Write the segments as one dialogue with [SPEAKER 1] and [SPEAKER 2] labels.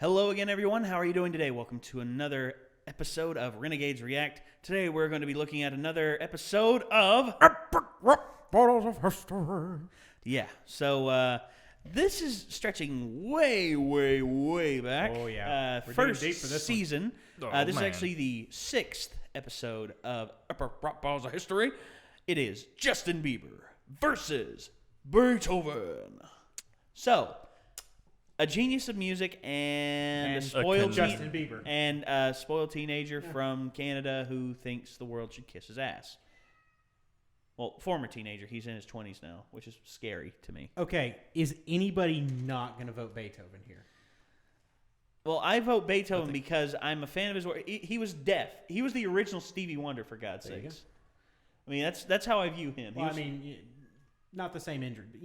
[SPEAKER 1] Hello again, everyone. How are you doing today? Welcome to another episode of Renegades React. Today, we're going to be looking at another episode of
[SPEAKER 2] Bottles of History.
[SPEAKER 1] Yeah. So this is stretching way back.
[SPEAKER 2] Oh, yeah. We're
[SPEAKER 1] First
[SPEAKER 2] digging deep for this one.
[SPEAKER 1] season.
[SPEAKER 3] Oh,
[SPEAKER 1] this is
[SPEAKER 3] man.
[SPEAKER 1] actually the 6th episode of Bottles of History. It is Justin Bieber versus Beethoven. So, a genius of music and a spoiled
[SPEAKER 2] Justin Bieber.
[SPEAKER 1] and a spoiled teenager from Canada who thinks the world should kiss his ass. Well, former teenager. He's in his 20s now, which is scary to me.
[SPEAKER 2] Okay, is anybody not going to vote Beethoven here?
[SPEAKER 1] Well, I vote Beethoven because I'm a fan of his work. He was deaf. He was the original Stevie Wonder, for God's
[SPEAKER 2] There you
[SPEAKER 1] sakes. I mean, that's how I view him.
[SPEAKER 2] Well, not the same injury, but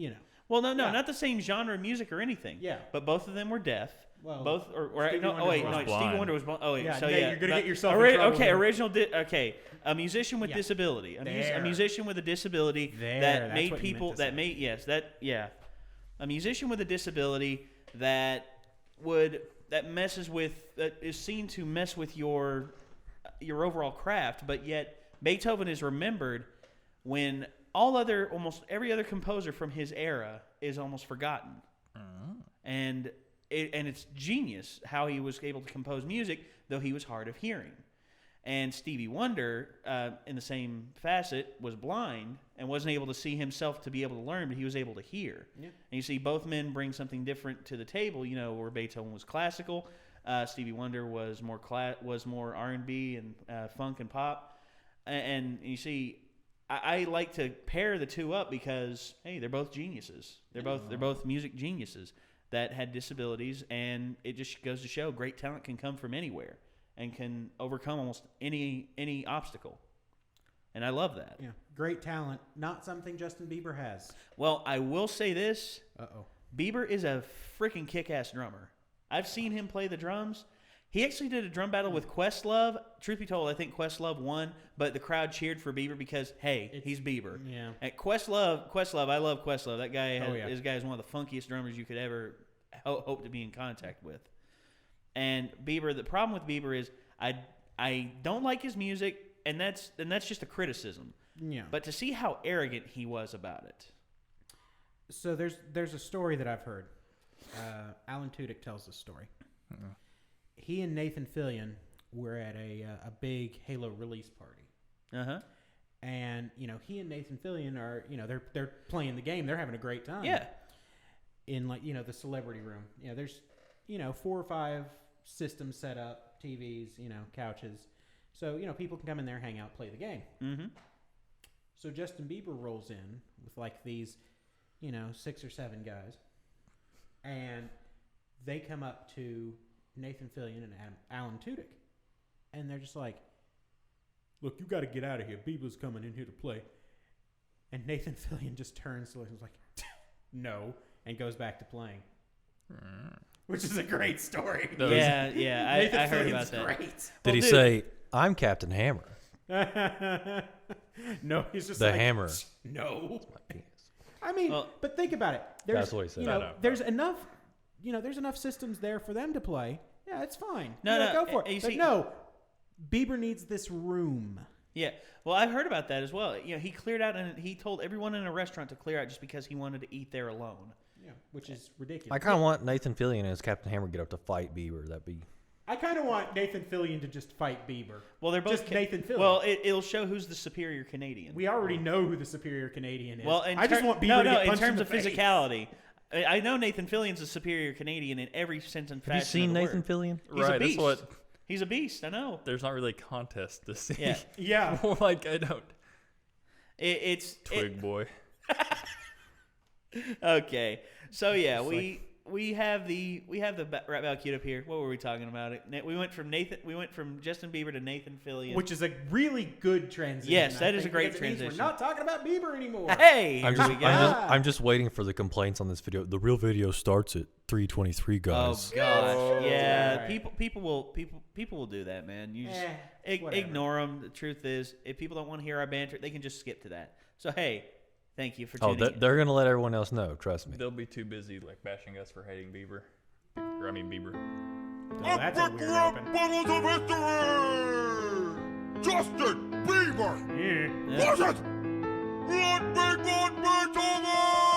[SPEAKER 1] Well, no,
[SPEAKER 2] Yeah.
[SPEAKER 1] not the same genre of music or anything.
[SPEAKER 2] Yeah.
[SPEAKER 1] But both of them were deaf.
[SPEAKER 2] Well,
[SPEAKER 1] both or
[SPEAKER 2] Stevie
[SPEAKER 1] no,
[SPEAKER 2] Wonder
[SPEAKER 1] oh wait,
[SPEAKER 2] was
[SPEAKER 1] no,
[SPEAKER 3] blind.
[SPEAKER 1] Stevie Wonder was blind. Oh wait,
[SPEAKER 2] Yeah,
[SPEAKER 1] so
[SPEAKER 2] yeah,
[SPEAKER 1] yeah,
[SPEAKER 2] you're gonna
[SPEAKER 1] that-
[SPEAKER 2] get yourself in trouble
[SPEAKER 1] Okay,
[SPEAKER 2] here.
[SPEAKER 1] okay, a musician with
[SPEAKER 2] Yeah.
[SPEAKER 1] disability, a
[SPEAKER 2] There.
[SPEAKER 1] musician with a disability
[SPEAKER 2] There,
[SPEAKER 1] that
[SPEAKER 2] that's
[SPEAKER 1] made
[SPEAKER 2] what you meant
[SPEAKER 1] people
[SPEAKER 2] to
[SPEAKER 1] that
[SPEAKER 2] say.
[SPEAKER 1] made a musician with a disability that is seen to mess with your overall craft, but yet Beethoven is remembered when almost every other composer from his era is almost forgotten. And it's genius how he was able to compose music, though he was hard of hearing. And Stevie Wonder, in the same facet, was blind and wasn't able to see himself to be able to learn, but he was able to hear.
[SPEAKER 2] Yeah.
[SPEAKER 1] And you see, both men bring something different to the table. You know, where Beethoven was classical, Stevie Wonder was more R&B and funk and pop. And you see, I like to pair the two up because hey, they're both geniuses. They're both music geniuses that had disabilities, and it just goes to show great talent can come from anywhere and can overcome almost any obstacle. And I love that.
[SPEAKER 2] Yeah, great talent. Not something Justin Bieber has.
[SPEAKER 1] Well, I will say this.
[SPEAKER 2] Uh-oh.
[SPEAKER 1] Bieber is a freaking kick-ass drummer. I've seen him play the drums. He actually did a drum battle with Questlove. Truth be told, I think Questlove won, but the crowd cheered for Bieber because, hey, he's Bieber.
[SPEAKER 2] Yeah.
[SPEAKER 1] At Questlove, I love Questlove. That guy,
[SPEAKER 2] Yeah.
[SPEAKER 1] this guy is one of the funkiest drummers you could ever hope to be in contact with. And Bieber, the problem with Bieber is I don't like his music, and that's just a criticism.
[SPEAKER 2] Yeah.
[SPEAKER 1] But to see how arrogant he was about it.
[SPEAKER 2] So there's a story that I've heard. Alan Tudyk tells this story. He and Nathan Fillion were at a big Halo release party.
[SPEAKER 1] Uh-huh.
[SPEAKER 2] And, he and Nathan Fillion are, they're playing the game. They're having a great time.
[SPEAKER 1] Yeah.
[SPEAKER 2] In, the celebrity room. There's, 4 or 5 systems set up, TVs, couches. So, people can come in there, hang out, play the game.
[SPEAKER 1] Mm-hmm.
[SPEAKER 2] So Justin Bieber rolls in with, these, 6 or 7 guys. And they come up to Nathan Fillion and Alan Tudyk. And they're just like, look, you got to get out of here. Bieber's coming in here to play. And Nathan Fillion just turns to him and was like, no, and goes back to playing. Which is a great story.
[SPEAKER 1] Yeah, I heard about that.
[SPEAKER 2] Great.
[SPEAKER 3] Did he
[SPEAKER 1] dude.
[SPEAKER 3] say, I'm Captain Hammer?
[SPEAKER 2] No, he's just
[SPEAKER 3] The
[SPEAKER 2] like,
[SPEAKER 3] hammer.
[SPEAKER 2] no. I mean,
[SPEAKER 1] Well,
[SPEAKER 2] but think about it.
[SPEAKER 3] That's what he said.
[SPEAKER 2] There's enough, there's enough systems there for them to play. Yeah, it's fine.
[SPEAKER 1] No,
[SPEAKER 2] go for it.
[SPEAKER 1] you
[SPEAKER 2] But
[SPEAKER 1] see-
[SPEAKER 2] no, Bieber needs this room.
[SPEAKER 1] Yeah. Well, I've heard about that as well. He cleared out and he told everyone in a restaurant to clear out just because he wanted to eat there alone.
[SPEAKER 2] Yeah, which is ridiculous.
[SPEAKER 3] I kind of want Nathan Fillion as Captain Hammer get up to fight Bieber. That'd be...
[SPEAKER 2] I kind of want Nathan Fillion to just fight Bieber.
[SPEAKER 1] Well, they're both
[SPEAKER 2] Just Nathan Fillion.
[SPEAKER 1] Well, it'll show who's the superior Canadian.
[SPEAKER 2] We already know who the superior Canadian is.
[SPEAKER 1] Well,
[SPEAKER 2] I just want Bieber to get
[SPEAKER 1] in
[SPEAKER 2] punched
[SPEAKER 1] terms
[SPEAKER 2] in
[SPEAKER 1] of
[SPEAKER 2] the face.
[SPEAKER 1] physicality. I know Nathan Fillion's a superior Canadian in every sense and fashion.
[SPEAKER 3] Have you seen
[SPEAKER 1] of the
[SPEAKER 3] Nathan
[SPEAKER 1] word.
[SPEAKER 3] Fillion?
[SPEAKER 1] He's a
[SPEAKER 4] Right, that's
[SPEAKER 1] beast.
[SPEAKER 4] what-
[SPEAKER 1] He's a beast. I know.
[SPEAKER 4] There's not really a contest to see.
[SPEAKER 1] Yeah.
[SPEAKER 2] Yeah.
[SPEAKER 4] Like, I don't.
[SPEAKER 1] It's
[SPEAKER 4] Twig boy.
[SPEAKER 1] okay. So yeah,
[SPEAKER 2] Just
[SPEAKER 1] we have the rap battle queued up here. What were we talking about? We went from Justin Bieber to Nathan Fillion.
[SPEAKER 2] Which is a really good transition.
[SPEAKER 1] Yes,
[SPEAKER 2] I
[SPEAKER 1] that is
[SPEAKER 2] think,
[SPEAKER 1] a great
[SPEAKER 2] because it means
[SPEAKER 1] transition.
[SPEAKER 2] We're not talking about Bieber anymore.
[SPEAKER 1] Hey,
[SPEAKER 3] I'm
[SPEAKER 1] here
[SPEAKER 3] just,
[SPEAKER 1] we go.
[SPEAKER 3] I'm just waiting for the complaints on this video. The real video starts at 3:23,
[SPEAKER 1] Oh
[SPEAKER 3] guys.
[SPEAKER 1] gosh, yeah.
[SPEAKER 2] Alright.
[SPEAKER 1] People will do that, man. You just
[SPEAKER 2] whatever.
[SPEAKER 1] ignore them. The truth is, if people don't want to hear our banter, they can just skip to that. So hey, thank you for
[SPEAKER 3] Oh,
[SPEAKER 1] tuning in.
[SPEAKER 3] they're gonna let everyone else know. Trust me.
[SPEAKER 4] They'll be too busy like bashing us for hating Bieber. Bieber.
[SPEAKER 2] Oh, that's a weird open.
[SPEAKER 5] Bottles of history! Justin Bieber!
[SPEAKER 2] Yeah.
[SPEAKER 5] Push it! Let Beethoven!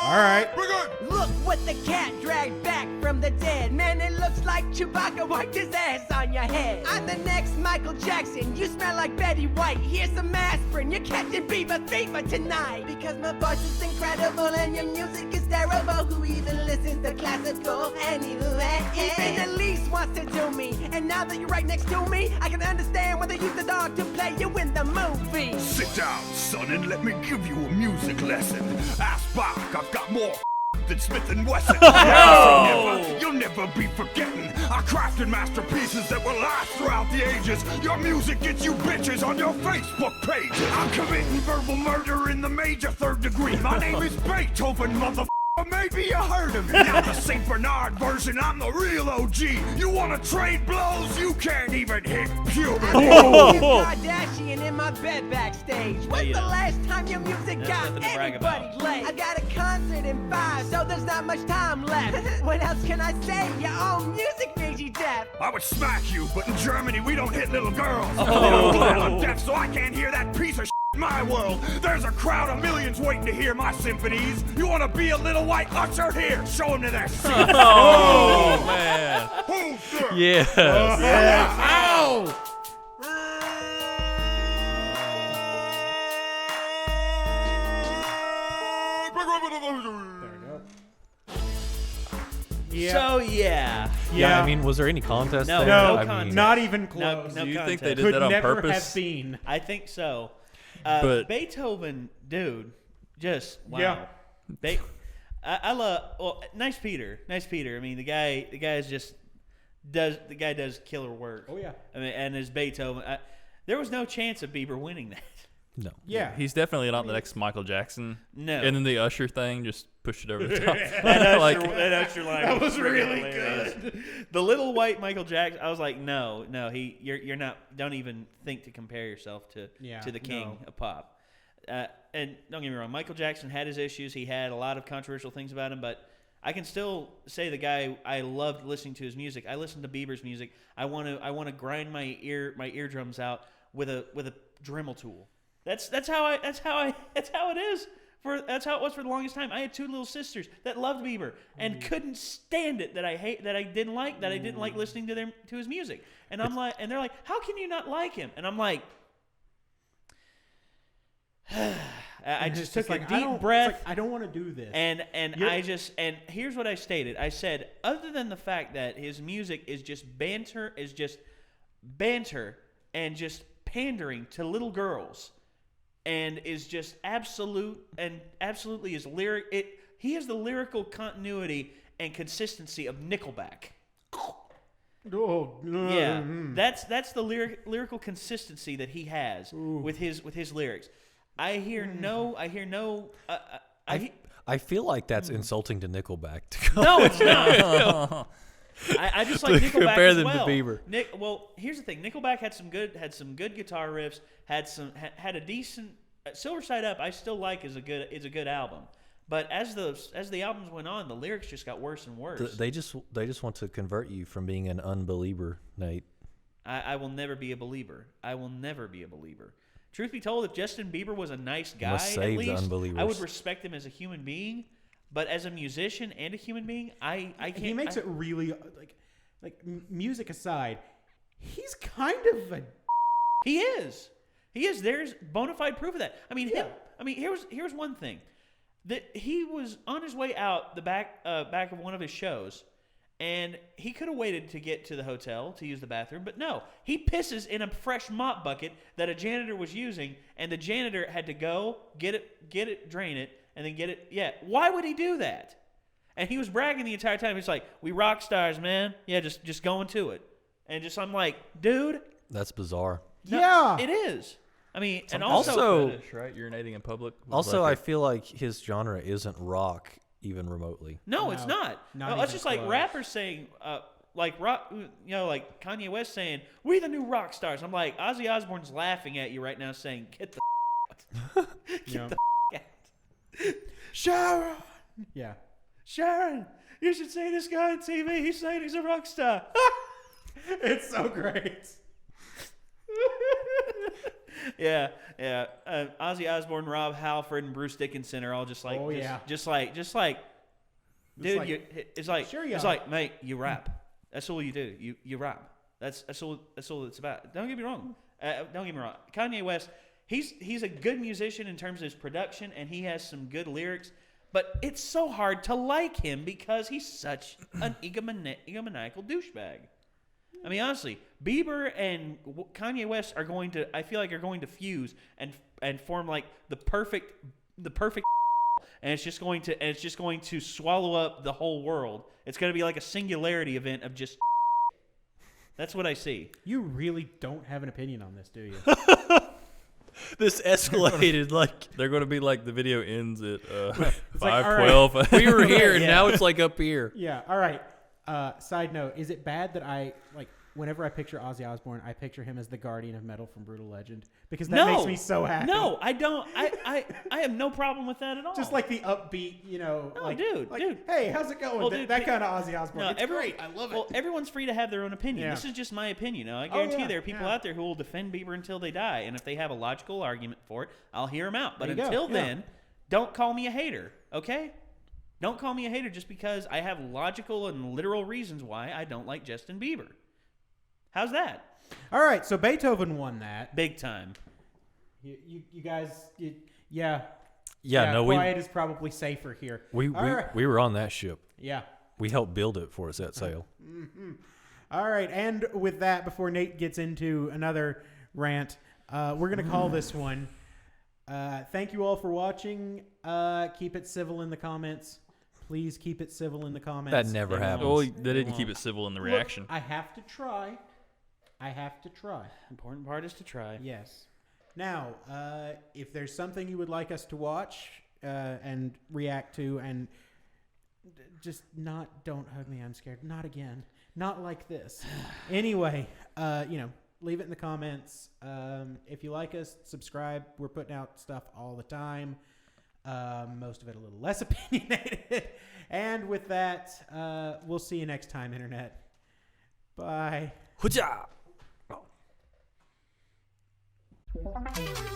[SPEAKER 2] All right.
[SPEAKER 5] Begin!
[SPEAKER 6] Look what the cat dragged back from the dead. Man, it looks like Chewbacca wiped his ass on your head. I'm the next Michael Jackson. You smell like Betty White. Here's some aspirin. You're catching Bieber fever tonight. Because my voice is incredible and your music is terrible. Who even listens to classical anyway? Even Elise wants to do me. And now that you're right next to me, I can understand why they use the dog to play you in the movie.
[SPEAKER 5] Sit down, son, and let me give you a music lesson. Ask Bach, I've got more than Smith and Wesson. You'll never be forgetting. I crafted masterpieces that will last throughout the ages. Your music gets you bitches on your Facebook page. I'm committing verbal murder in the major third degree. My name is Beethoven, motherfucker. Maybe you heard of me. Not the St. Bernard version, I'm the real OG. You wanna trade blows? You can't even hit puberty.
[SPEAKER 6] Kim Kardashian in my bed backstage. When's
[SPEAKER 1] you
[SPEAKER 6] the
[SPEAKER 1] know.
[SPEAKER 6] last time your music
[SPEAKER 1] That's
[SPEAKER 6] got
[SPEAKER 1] nothing to brag
[SPEAKER 6] anybody
[SPEAKER 1] about.
[SPEAKER 6] laid? I got a concert in 5, so there's not much time left. What else can I say? Your own music made you deaf.
[SPEAKER 5] I would smack you, but in Germany we don't hit little girls. They don't play I'm deaf, so I can't hear that piece of shit in my world. There's a crowd of millions waiting to hear my symphonies. You wanna be a little white usher? Here, show them to their seats.
[SPEAKER 4] Oh, man.
[SPEAKER 5] Who's there?
[SPEAKER 3] Yes.
[SPEAKER 2] Ow! There we go. Yeah.
[SPEAKER 1] So yeah.
[SPEAKER 3] Yeah, I mean, was there any contest
[SPEAKER 1] No,
[SPEAKER 3] there?
[SPEAKER 1] no
[SPEAKER 3] I
[SPEAKER 1] contest.
[SPEAKER 3] mean,
[SPEAKER 2] Not even
[SPEAKER 1] No,
[SPEAKER 2] close.
[SPEAKER 1] no
[SPEAKER 4] Do you think
[SPEAKER 1] contest.
[SPEAKER 4] they did
[SPEAKER 2] Could
[SPEAKER 4] that on
[SPEAKER 2] never
[SPEAKER 4] purpose?
[SPEAKER 2] have been.
[SPEAKER 1] I think so.
[SPEAKER 4] But-
[SPEAKER 1] Beethoven, dude, just wow.
[SPEAKER 2] Yeah.
[SPEAKER 1] I love. Well, nice Peter. I mean, the guy does killer work.
[SPEAKER 2] Oh yeah.
[SPEAKER 1] I mean, and as Beethoven, there was no chance of Bieber winning that.
[SPEAKER 3] no.
[SPEAKER 2] Yeah.
[SPEAKER 4] He's definitely not the next Michael Jackson.
[SPEAKER 1] No.
[SPEAKER 4] And then the Usher thing just pushed it over the top.
[SPEAKER 1] That Usher line
[SPEAKER 2] That was
[SPEAKER 1] freaking
[SPEAKER 2] really
[SPEAKER 1] hilarious.
[SPEAKER 2] good.
[SPEAKER 1] The little white Michael Jackson. I was like, no, you're not. Don't even think to compare yourself to the king of pop. And don't get me wrong, Michael Jackson had his issues. He had a lot of controversial things about him, but I can still say the guy. I loved listening to his music. I listened to Bieber's music. I want to grind my eardrums out with a Dremel tool. That's how it is. That's how it was for the longest time. I had two little sisters that loved Bieber and couldn't stand it that I didn't like listening to his music. And I'm like, and they're like, how can you not like him? And I'm like, I just took a deep breath.
[SPEAKER 2] I don't want to do this.
[SPEAKER 1] And here's what I stated. I said, other than the fact that his music is just banter and just pandering to little girls, and is just absolutely is lyric. He has the lyrical continuity and consistency of Nickelback. Yeah, that's the lyrical consistency that he has with his lyrics. I hear no.
[SPEAKER 3] I feel like that's insulting to Nickelback.
[SPEAKER 1] No, it's not. I just like
[SPEAKER 3] To
[SPEAKER 1] Nickelback
[SPEAKER 3] compare
[SPEAKER 1] as
[SPEAKER 3] them to
[SPEAKER 1] well.
[SPEAKER 3] Bieber.
[SPEAKER 1] Well, here's the thing. Nickelback had some good guitar riffs. Had a decent Silver Side Up. I still like is a good album. But as the albums went on, the lyrics just got worse and worse.
[SPEAKER 3] They just want to convert you from being an unbeliever, Nate.
[SPEAKER 1] I will never be a believer. Truth be told, if Justin Bieber was a nice guy,
[SPEAKER 3] must save
[SPEAKER 1] at
[SPEAKER 3] the
[SPEAKER 1] least,
[SPEAKER 3] unbelievers.
[SPEAKER 1] I would respect him as a human being. But as a musician and a human being, I can't.
[SPEAKER 2] He makes it really music aside. He's kind of a.
[SPEAKER 1] He is. There's bona fide proof of that. I mean, here's one thing. That he was on his way out the back of one of his shows, and he could have waited to get to the hotel to use the bathroom, but no, he pisses in a fresh mop bucket that a janitor was using, and the janitor had to go get it, drain it, and then get it. Yeah, why would he do that? And he was bragging the entire time. He's like, "We rock stars, man. Yeah, just going to it." And I'm like, dude,
[SPEAKER 3] That's bizarre.
[SPEAKER 1] no,
[SPEAKER 2] Yeah.
[SPEAKER 1] it is. I mean, and
[SPEAKER 3] also-
[SPEAKER 4] Fetish, right? Urinating in public. was
[SPEAKER 3] Also,
[SPEAKER 4] like
[SPEAKER 3] I feel like his genre isn't rock even remotely.
[SPEAKER 1] No, it's
[SPEAKER 2] No,
[SPEAKER 1] not.
[SPEAKER 2] not
[SPEAKER 1] No, it's
[SPEAKER 2] even
[SPEAKER 1] just like
[SPEAKER 2] close.
[SPEAKER 1] rappers saying, like rock, like Kanye West saying, "We the new rock stars." I'm like, Ozzy Osbourne's laughing at you right now, saying, "Get the out. Get the out." Sharon,
[SPEAKER 2] Yeah.
[SPEAKER 1] Sharon, you should see this guy on TV. He's saying he's a rock star.
[SPEAKER 2] It's so great.
[SPEAKER 1] Yeah. Ozzy Osbourne, Rob Halford, and Bruce Dickinson are all just like, just like, dude, it's like,
[SPEAKER 2] Sure you
[SPEAKER 1] it's
[SPEAKER 2] are.
[SPEAKER 1] like, mate, you rap. That's all you do. You rap. That's all it's about. Don't get me wrong. Kanye West, he's a good musician in terms of his production, and he has some good lyrics. But it's so hard to like him because he's such an egomaniacal douchebag. I mean, honestly, Bieber and Kanye West are going to fuse and form like the perfect, and it's just going to swallow up the whole world. It's going to be like a singularity event of just. That's what I see.
[SPEAKER 2] You really don't have an opinion on this, do you?
[SPEAKER 3] This escalated like
[SPEAKER 4] They're going to be like the video ends at
[SPEAKER 2] like, all right.
[SPEAKER 4] 5:12.
[SPEAKER 3] we were here and
[SPEAKER 1] Yeah.
[SPEAKER 3] now it's like up here.
[SPEAKER 2] Yeah. All right. Side note: is it bad that I like whenever I picture Ozzy Osbourne, I picture him as the guardian of metal from Brutal Legend because that makes me so happy.
[SPEAKER 1] No, I don't. I have no problem with that at all.
[SPEAKER 2] Just like the upbeat,
[SPEAKER 1] No,
[SPEAKER 2] like,
[SPEAKER 1] dude.
[SPEAKER 2] Hey, how's it going?
[SPEAKER 1] Well,
[SPEAKER 2] that
[SPEAKER 1] dude,
[SPEAKER 2] that kind of Ozzy Osbourne.
[SPEAKER 1] No,
[SPEAKER 2] It's great. I love it.
[SPEAKER 1] Well, everyone's free to have their own opinion.
[SPEAKER 2] Yeah.
[SPEAKER 1] This is just my opinion. I guarantee
[SPEAKER 2] yeah,
[SPEAKER 1] there are people
[SPEAKER 2] yeah.
[SPEAKER 1] out there who will defend Bieber until they die, and if they have a logical argument for it, I'll hear them out. But
[SPEAKER 2] There you go.
[SPEAKER 1] until
[SPEAKER 2] Yeah.
[SPEAKER 1] then, don't call me a hater, okay? Don't call me a hater just because I have logical and literal reasons why I don't like Justin Bieber. How's that?
[SPEAKER 2] All right, so Beethoven won that.
[SPEAKER 1] Big time.
[SPEAKER 2] You guys, yeah.
[SPEAKER 3] Yeah, no,
[SPEAKER 2] quiet is probably safer here.
[SPEAKER 3] we
[SPEAKER 2] All right.
[SPEAKER 3] we were on that ship.
[SPEAKER 2] Yeah.
[SPEAKER 3] We helped build it for us that sail.
[SPEAKER 2] All right, and with that, before Nate gets into another rant, we're going to call this one. Thank you all for watching. Keep it civil in the comments. Please keep it civil in the comments.
[SPEAKER 3] That never
[SPEAKER 1] They won't.
[SPEAKER 3] happens.
[SPEAKER 4] Well, they didn't keep it civil in the
[SPEAKER 2] Look,
[SPEAKER 4] reaction.
[SPEAKER 2] I have to try.
[SPEAKER 1] Important part is to try.
[SPEAKER 2] Yes. Now, if there's something you would like us to watch and react to, and just don't hug me, I'm scared. Not again. Not like this. Anyway, leave it in the comments. If you like us, subscribe. We're putting out stuff all the time. Most of it a little less opinionated. And with that, we'll see you next time, Internet. Bye.
[SPEAKER 3] Hoo-ja!
[SPEAKER 6] Thank you.